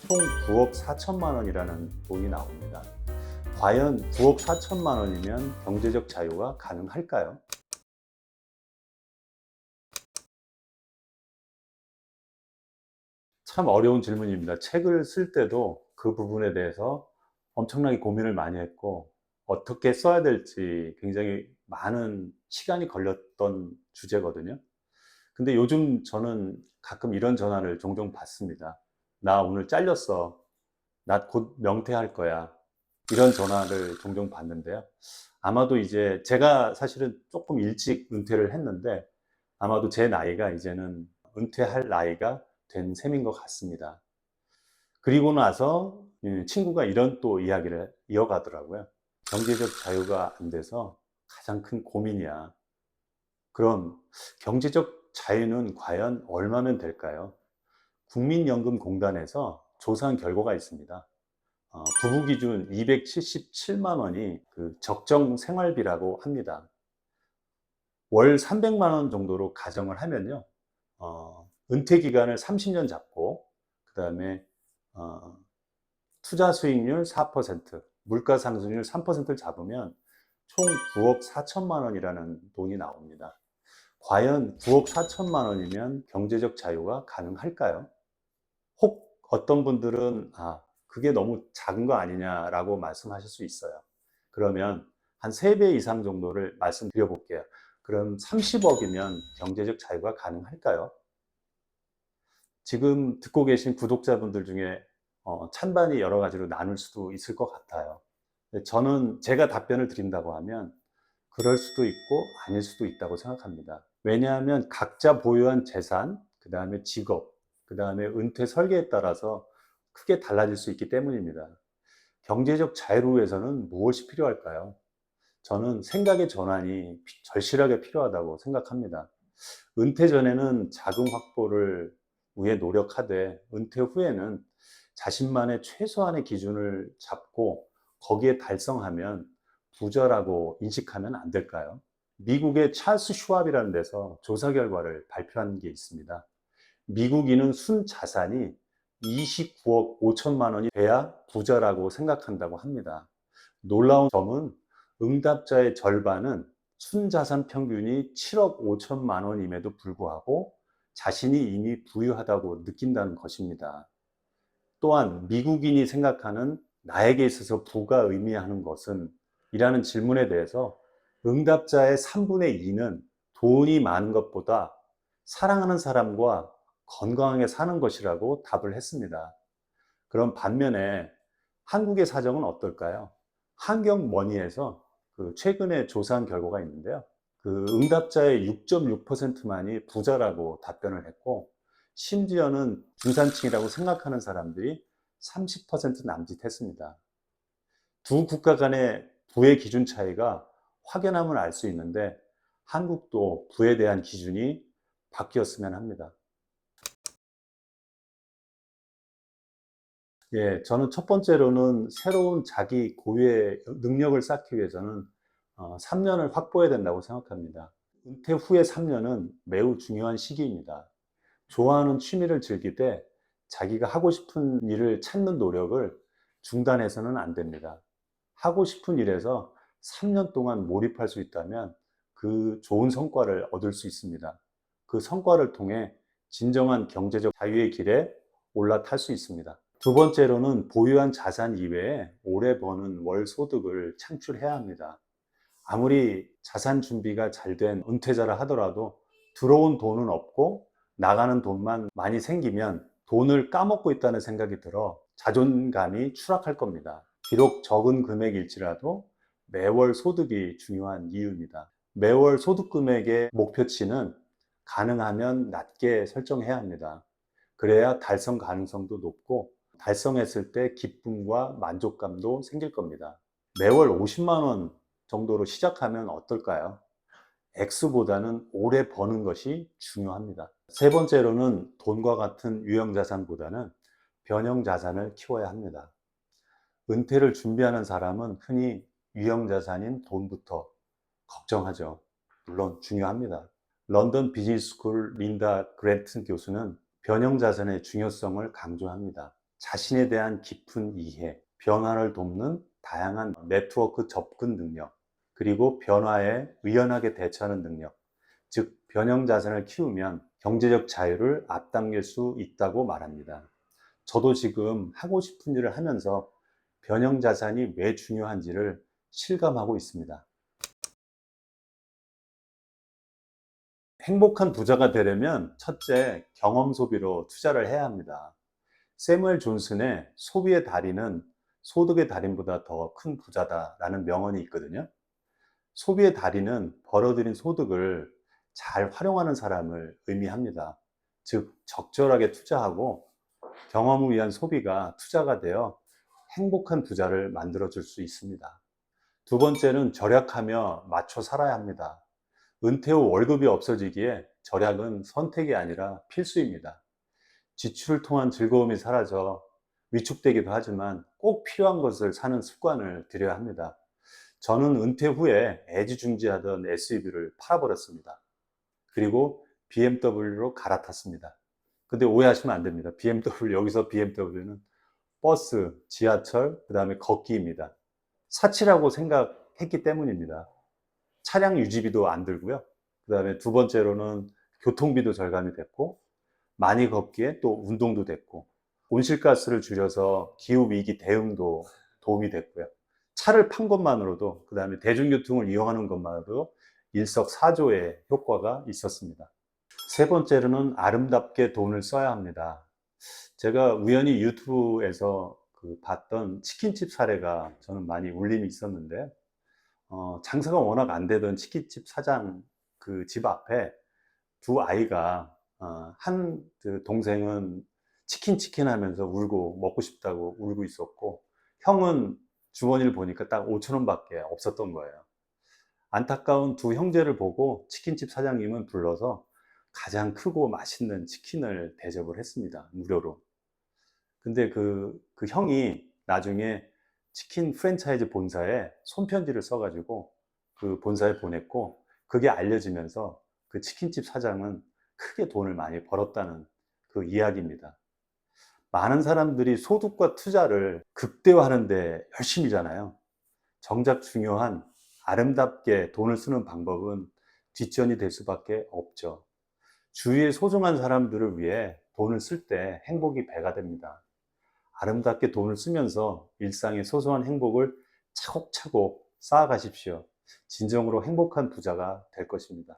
총 9억 4천만 원이라는 돈이 나옵니다. 과연 9억 4천만 원이면 경제적 자유가 가능할까요? 참 어려운 질문입니다. 책을 쓸 때도 그 부분에 대해서 엄청나게 고민을 많이 했고, 어떻게 써야 될지 굉장히 많은 시간이 걸렸던 주제거든요. 근데 요즘 저는 가끔 이런 전화를 종종 받습니다. "나 오늘 잘렸어. 나 곧 명퇴할 거야." 이런 전화를 종종 받는데요. 아마도 이제 제가 사실은 조금 일찍 은퇴를 했는데, 아마도 제 나이가 이제는 은퇴할 나이가 된 셈인 것 같습니다. 그리고 나서 친구가 이런 또 이야기를 이어가더라고요. "경제적 자유가 안 돼서 가장 큰 고민이야." 그럼 경제적 자유는 과연 얼마면 될까요? 국민연금공단에서 조사한 결과가 있습니다. 부부 기준 277만 원이 그 적정 생활비라고 합니다. 월 300만 원 정도로 가정을 하면요. 은퇴 기간을 30년 잡고, 그다음에 어, 투자 수익률 4%, 물가 상승률 3%를 잡으면 총 9억 4천만 원이라는 돈이 나옵니다. 과연 9억 4천만 원이면 경제적 자유가 가능할까요? 혹 어떤 분들은 그게 너무 작은 거 아니냐라고 말씀하실 수 있어요. 그러면 한 3배 이상 정도를 말씀드려 볼게요. 그럼 30억이면 경제적 자유가 가능할까요? 지금 듣고 계신 구독자분들 중에 찬반이 여러 가지로 나눌 수도 있을 것 같아요. 저는 제가 답변을 드린다고 하면 그럴 수도 있고 아닐 수도 있다고 생각합니다. 왜냐하면 각자 보유한 재산, 그 다음에 직업, 그 다음에 은퇴 설계에 따라서 크게 달라질 수 있기 때문입니다. 경제적 자유를 위해서는 무엇이 필요할까요? 저는 생각의 전환이 절실하게 필요하다고 생각합니다. 은퇴 전에는 자금 확보를 위해 노력하되, 은퇴 후에는 자신만의 최소한의 기준을 잡고 거기에 달성하면 부자라고 인식하면 안 될까요? 미국의 찰스 슈왑이라는 데서 조사 결과를 발표한 게 있습니다. 미국인은 순자산이 29억 5천만 원이 돼야 부자라고 생각한다고 합니다. 놀라운 점은 응답자의 절반은 순자산 평균이 7억 5천만 원임에도 불구하고 자신이 이미 부유하다고 느낀다는 것입니다. 또한 미국인이 생각하는 나에게 있어서 부가 의미하는 것은? 이라는 질문에 대해서 응답자의 3분의 2는 돈이 많은 것보다 사랑하는 사람과 건강하게 사는 것이라고 답을 했습니다. 그럼 반면에 한국의 사정은 어떨까요? 한경머니에서 최근에 조사한 결과가 있는데요. 응답자의 6.6%만이 부자라고 답변을 했고, 심지어는 중산층이라고 생각하는 사람들이 30% 남짓했습니다. 두 국가 간의 부의 기준 차이가 확연함을 알 수 있는데, 한국도 부에 대한 기준이 바뀌었으면 합니다. 예, 저는 첫 번째로는 새로운 자기 고유의 능력을 쌓기 위해서는 3년을 확보해야 된다고 생각합니다. 은퇴 후의 3년은 매우 중요한 시기입니다. 좋아하는 취미를 즐길 때 자기가 하고 싶은 일을 찾는 노력을 중단해서는 안 됩니다. 하고 싶은 일에서 3년 동안 몰입할 수 있다면 그 좋은 성과를 얻을 수 있습니다. 그 성과를 통해 진정한 경제적 자유의 길에 올라탈 수 있습니다. 두 번째로는 보유한 자산 이외에 오래 버는 월 소득을 창출해야 합니다. 아무리 자산 준비가 잘 된 은퇴자라 하더라도 들어온 돈은 없고 나가는 돈만 많이 생기면 돈을 까먹고 있다는 생각이 들어 자존감이 추락할 겁니다. 비록 적은 금액일지라도 매월 소득이 중요한 이유입니다. 매월 소득 금액의 목표치는 가능하면 낮게 설정해야 합니다. 그래야 달성 가능성도 높고 달성했을 때 기쁨과 만족감도 생길 겁니다. 매월 50만 원 정도로 시작하면 어떨까요? 액수보다는 오래 버는 것이 중요합니다. 세 번째로는 돈과 같은 유형자산보다는 변형자산을 키워야 합니다. 은퇴를 준비하는 사람은 흔히 유형자산인 돈부터 걱정하죠. 물론 중요합니다. 런던 비즈니스 스쿨 린다 그랜튼 교수는 변형자산의 중요성을 강조합니다. 자신에 대한 깊은 이해, 변화를 돕는 다양한 네트워크 접근 능력, 그리고 변화에 유연하게 대처하는 능력, 즉 변형 자산을 키우면 경제적 자유를 앞당길 수 있다고 말합니다. 저도 지금 하고 싶은 일을 하면서 변형 자산이 왜 중요한지를 실감하고 있습니다. 행복한 부자가 되려면 첫째, 경험 소비로 투자를 해야 합니다. 세무엘 존슨의 소비의 달인은 소득의 달인보다 더 큰 부자다라는 명언이 있거든요. 소비의 달인은 벌어들인 소득을 잘 활용하는 사람을 의미합니다. 즉, 적절하게 투자하고 경험을 위한 소비가 투자가 되어 행복한 부자를 만들어 줄 수 있습니다. 두 번째는 절약하며 맞춰 살아야 합니다. 은퇴 후 월급이 없어지기에 절약은 선택이 아니라 필수입니다. 지출을 통한 즐거움이 사라져 위축되기도 하지만 꼭 필요한 것을 사는 습관을 들여야 합니다. 저는 은퇴 후에 애지중지하던 SUV를 팔아버렸습니다. 그리고 BMW로 갈아탔습니다. 근데 오해하시면 안 됩니다. BMW, 여기서 BMW는 버스, 지하철, 그 다음에 걷기입니다. 사치라고 생각했기 때문입니다. 차량 유지비도 안 들고요. 그 다음에 두 번째로는 교통비도 절감이 됐고, 많이 걷기에 또 운동도 됐고, 온실가스를 줄여서 기후위기 대응도 도움이 됐고요. 차를 판 것만으로도, 그 다음에 대중교통을 이용하는 것만으로도 일석사조의 효과가 있었습니다. 세 번째로는 아름답게 돈을 써야 합니다. 제가 우연히 유튜브에서 봤던 치킨집 사례가 저는 많이 울림이 있었는데, 장사가 워낙 안 되던 치킨집 사장 그 집 앞에 두 아이가, 한 동생은 치킨 하면서 울고 먹고 싶다고 울고 있었고, 형은 주머니를 보니까 딱 5천 원밖에 없었던 거예요. 안타까운 두 형제를 보고 치킨집 사장님은 불러서 가장 크고 맛있는 치킨을 대접을 했습니다. 무료로. 근데 그 형이 나중에 치킨 프랜차이즈 본사에 손편지를 써가지고 그 본사에 보냈고, 그게 알려지면서 그 치킨집 사장은 크게 돈을 많이 벌었다는 그 이야기입니다. 많은 사람들이 소득과 투자를 극대화하는데 열심이잖아요. 정작 중요한 아름답게 돈을 쓰는 방법은 뒷전이 될 수밖에 없죠. 주위의 소중한 사람들을 위해 돈을 쓸 때 행복이 배가 됩니다. 아름답게 돈을 쓰면서 일상의 소소한 행복을 차곡차곡 쌓아가십시오. 진정으로 행복한 부자가 될 것입니다.